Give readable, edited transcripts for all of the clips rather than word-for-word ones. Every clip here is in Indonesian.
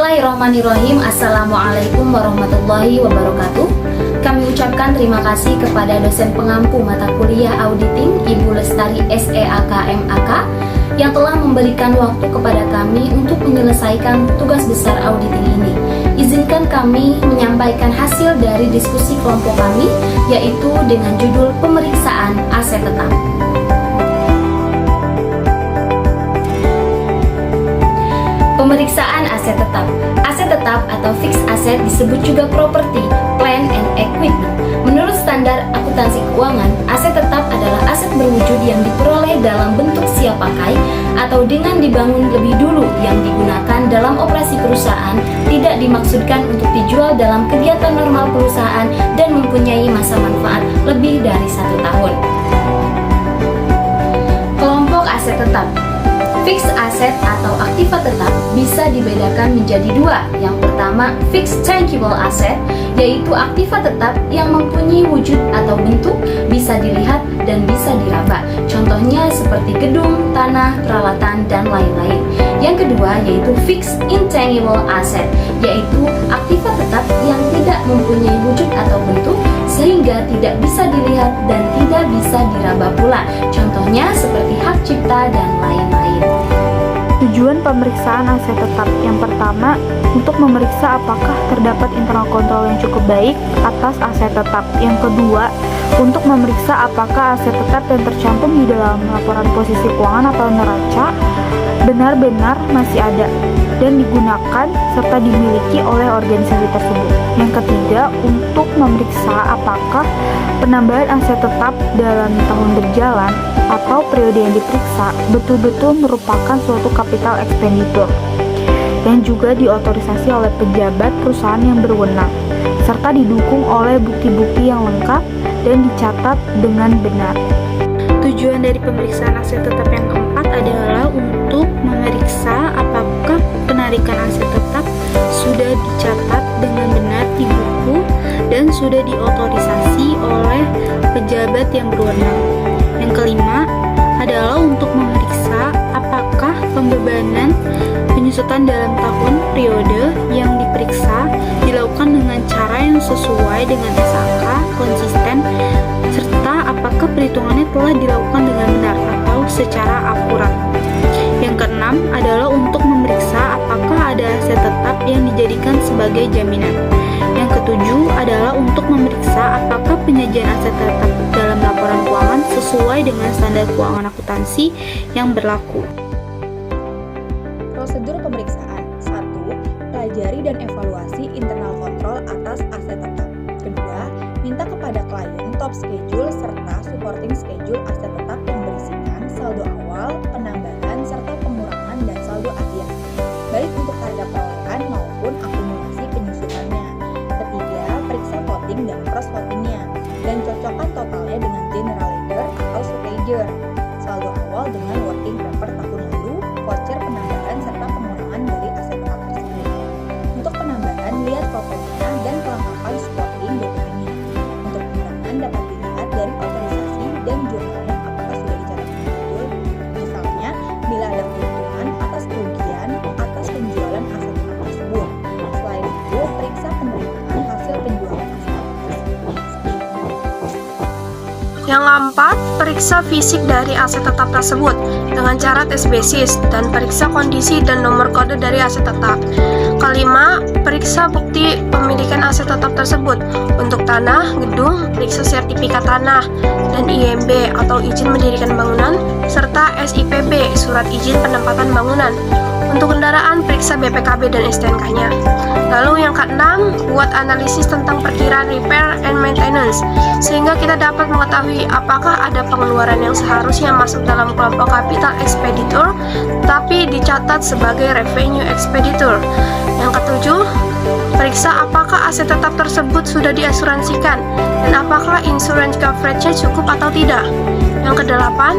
Bismillahirrahmanirrahim. Assalamualaikum warahmatullahi wabarakatuh. Kami ucapkan terima kasih kepada dosen pengampu mata kuliah auditing Ibu Lestari SEAK MAK yang telah memberikan waktu kepada kami untuk menyelesaikan tugas besar auditing ini. Izinkan kami menyampaikan hasil dari diskusi kelompok kami, yaitu dengan judul pemeriksaan aset tetap. Pemeriksaan aset tetap. Aset tetap atau fixed asset disebut juga property, plant and equipment. Menurut standar akuntansi keuangan, aset tetap adalah aset berwujud yang diperoleh dalam bentuk siap pakai atau dengan dibangun lebih dulu yang digunakan dalam operasi perusahaan, tidak dimaksudkan untuk dijual dalam kegiatan normal perusahaan dan mempunyai masa manfaat lebih dari 1 tahun. Kelompok aset tetap. Fixed asset atau aktiva tetap bisa dibedakan menjadi dua. Yang pertama, fixed tangible asset, yaitu aktiva tetap yang mempunyai wujud atau bentuk, bisa dilihat dan bisa diraba. Contohnya seperti gedung, tanah, peralatan, dan lain-lain. Yang kedua yaitu fixed intangible asset, yaitu aktiva tetap yang tidak mempunyai wujud atau bentuk, sehingga tidak bisa dilihat dan tidak bisa diraba pula. Contohnya seperti hak cipta dan lain-lain. Tujuan pemeriksaan aset tetap yang pertama, untuk memeriksa apakah terdapat internal kontrol yang cukup baik atas aset tetap. Yang kedua, untuk memeriksa apakah aset tetap yang tercantum di dalam laporan posisi keuangan atau neraca benar-benar masih ada dan digunakan serta dimiliki oleh organisasi tersebut. Yang ketiga, untuk memeriksa apakah penambahan aset tetap dalam tahun berjalan atau periode yang diperiksa betul-betul merupakan suatu capital expenditure yang juga diotorisasi oleh pejabat perusahaan yang berwenang serta didukung oleh bukti-bukti yang lengkap dan dicatat dengan benar. Tujuan dari pemeriksaan aset tetap yang keempat adalah untuk memeriksa apakah penarikan aset tetap sudah dicatat dengan benar di buku dan sudah diotorisasi oleh pejabat yang berwenang. Yang kelima adalah untuk memeriksa apakah pembebanan penyusutan dalam tahun periode yang diperiksa dilakukan dengan cara yang sesuai dengan SAK, konsisten, serta apakah perhitungannya telah dilakukan dengan benar atau secara akurat. Yang keenam adalah untuk memeriksa apakah ada aset tetap yang dijadikan sebagai jaminan. Yang ketujuh adalah untuk memeriksa apakah penyajian aset tetap dalam laporan keuangan sesuai dengan standar keuangan akuntansi yang berlaku. Prosedur pemeriksaan. 1. Pelajari dan evaluasi internal kontrol atas aset tetap. Kedua, minta kepada klien top schedule serta supporting schedule aset tetap yang berisikan saldo awal, penambahan, serta pengurangan dan saldo akhir, baik untuk harga perolehan maupun akumulasi penyusutannya. Ketiga, periksa voting dan cross votingnya dan cocokkan totalnya dengan general ledger atau ledger, saldo awal dengan working paper tahun lalu, voucher penambahan serta pengurangan dari aset tetap tersebut. Untuk penambahan, lihat fotonya dan kelengkapan supporting dokumennya. Untuk pengurangan dapat dilihat dari otorisasi dan jurnalnya apakah sudah dicatat betul. Misalnya, bila ada keuntungan atas kerugian atas penjualan aset tetap tersebut. Selain itu, periksa penerimaan hasil penjualan aset tetap tersebut. Yang keempat, periksa fisik dari aset tetap tersebut dengan cara tes basis dan periksa kondisi dan nomor kode dari aset tetap. Kelima, periksa bukti pemilikan aset tetap tersebut. Untuk tanah, gedung, periksa sertifikat tanah dan IMB atau izin mendirikan bangunan serta SIPB, surat izin penempatan bangunan. Untuk kendaraan, periksa BPKB dan STNK-nya. Lalu yang keenam, buat analisis tentang perkiraan repair and maintenance, sehingga kita dapat mengetahui apakah ada pengeluaran yang seharusnya masuk dalam kelompok capital expenditure, tapi dicatat sebagai revenue expenditure. Yang ketujuh, periksa apakah aset tetap tersebut sudah diasuransikan, dan apakah insurance coverage-nya cukup atau tidak. Yang kedelapan,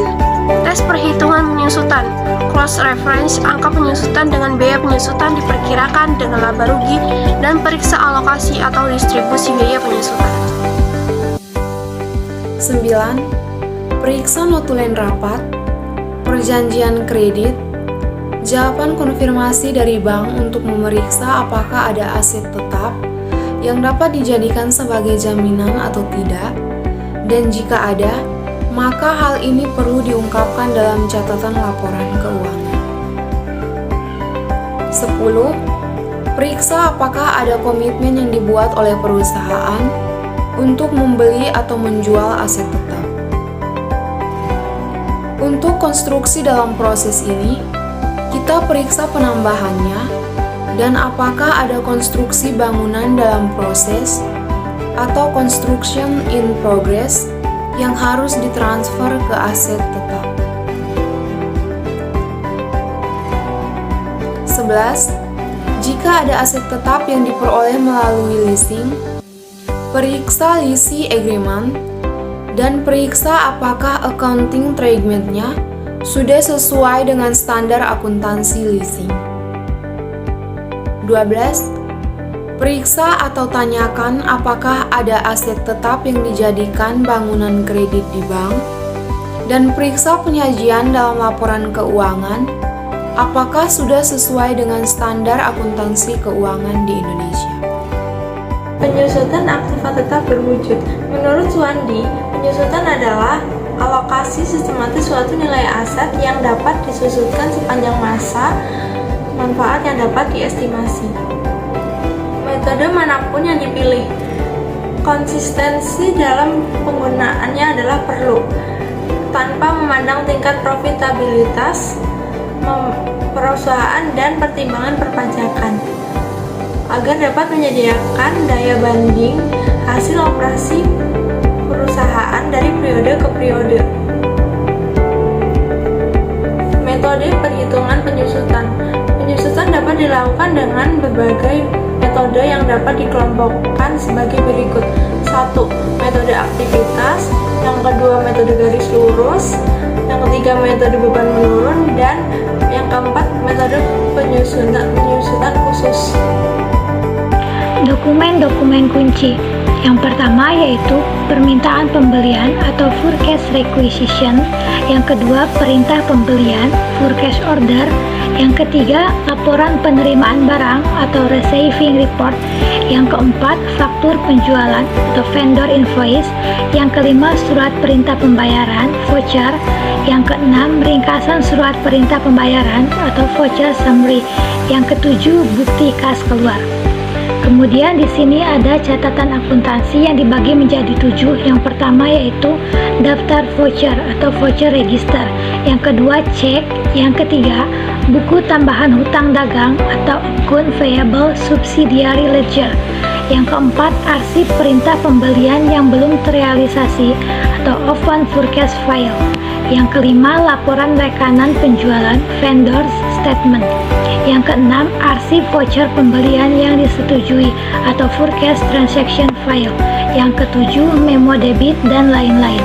tes perhitungan penyusutan, cross reference angka penyusutan dengan biaya penyusutan diperkirakan dengan laba rugi, dan periksa alokasi atau distribusi biaya penyusutan. 9. Periksa notulen rapat, perjanjian kredit, jawaban konfirmasi dari bank untuk memeriksa apakah ada aset tetap yang dapat dijadikan sebagai jaminan atau tidak, dan jika ada, maka hal ini perlu diungkapkan dalam catatan laporan keuangan. 10. Periksa apakah ada komitmen yang dibuat oleh perusahaan untuk membeli atau menjual aset tetap. Untuk konstruksi dalam proses ini, kita periksa penambahannya dan apakah ada konstruksi bangunan dalam proses atau construction in progress yang harus ditransfer ke aset tetap. 11. Jika ada aset tetap yang diperoleh melalui leasing, periksa lease agreement dan periksa apakah accounting treatment-nya sudah sesuai dengan standar akuntansi leasing. 12. Periksa atau tanyakan apakah ada aset tetap yang dijadikan bangunan kredit di bank, dan periksa penyajian dalam laporan keuangan apakah sudah sesuai dengan standar akuntansi keuangan di Indonesia. Penyusutan aktiva tetap berwujud. Menurut Suwandi, penyusutan adalah alokasi sistematis suatu nilai aset yang dapat disusutkan sepanjang masa manfaat yang dapat diestimasi. Metode manapun yang dipilih, konsistensi dalam penggunaannya adalah perlu, tanpa memandang tingkat profitabilitas perusahaan dan pertimbangan perpajakan, agar dapat menyediakan daya banding hasil operasi perusahaan dari periode ke periode. Metode perhitungan penyusutan. Penyusutan dapat dilakukan dengan berbagai metode yang dapat dikelompokkan sebagai berikut. 1. Metode aktivitas. Yang kedua, metode garis lurus. Yang ketiga, metode beban menurun. Dan yang keempat, metode penyusutan khusus. Dokumen-dokumen kunci. Yang pertama yaitu permintaan pembelian atau forecast requisition, yang kedua perintah pembelian forecast order, yang ketiga laporan penerimaan barang atau receiving report, yang keempat faktur penjualan atau vendor invoice, yang kelima surat perintah pembayaran voucher, yang keenam ringkasan surat perintah pembayaran atau voucher summary, yang ketujuh bukti kas keluar. Kemudian di sini ada catatan akuntansi yang dibagi menjadi 7. Yang pertama yaitu daftar voucher atau voucher register. Yang kedua cek. Yang ketiga buku tambahan hutang dagang atau account payable subsidiary ledger. Yang keempat arsip perintah pembelian yang belum terrealisasi atau open forecast file. Yang kelima laporan rekanan penjualan vendor statement. Yang keenam, arsip voucher pembelian yang disetujui atau forecast transaction file. Yang ketujuh, memo debit dan lain-lain.